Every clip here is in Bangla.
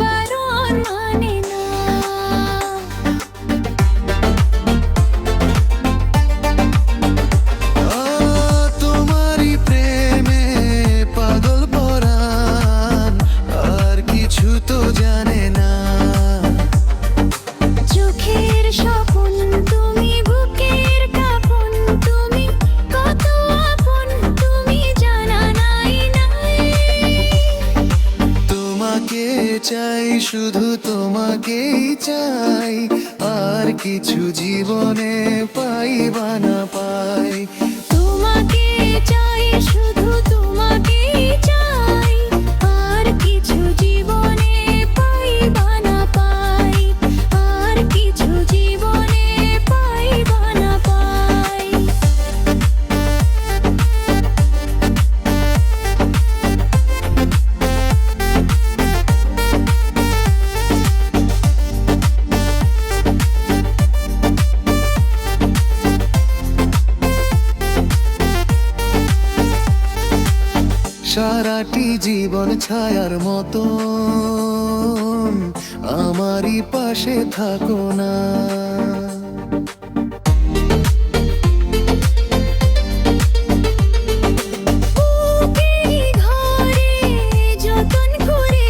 বারণ মানে না। তোমারই প্রেমে পাগল পরাণ, আর কিছু তো জানে না। চোখের স্বপন তুমি, বুকের কাঁপন তুমি, কত আপন তুমি জানা নাই নাই। তোমাকে চাই, শুধু তোমাকেই চাই, আর কিছু জীবনে পাই বা না পাই। তোমাকে চাই, শুধু তোমাকেই চাই, আর কিছু জীবনে পাই বা না পাই, আর কিছু জীবনে পাই বা না পাই। সারাটি জীবন ছায়ার মতো আমারই পাশে থাকো না। বুকেরই ঘরে যতন করে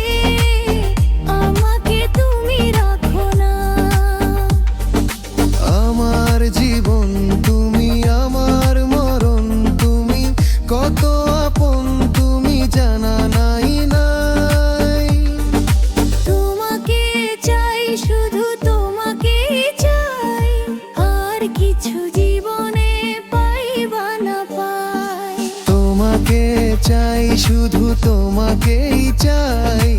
আমাকে তুমি রাখো না। আমার জীবন তুমি, আমার মরণ তুমি, কত আপন তুমি জানা নাই নাই। তোমাকে চাই, শুধু তোমাকেই চাই, আর কিছু জীবনে পাই বা না পাই। তোমাকে চাই, শুধু তোমাকেই চাই,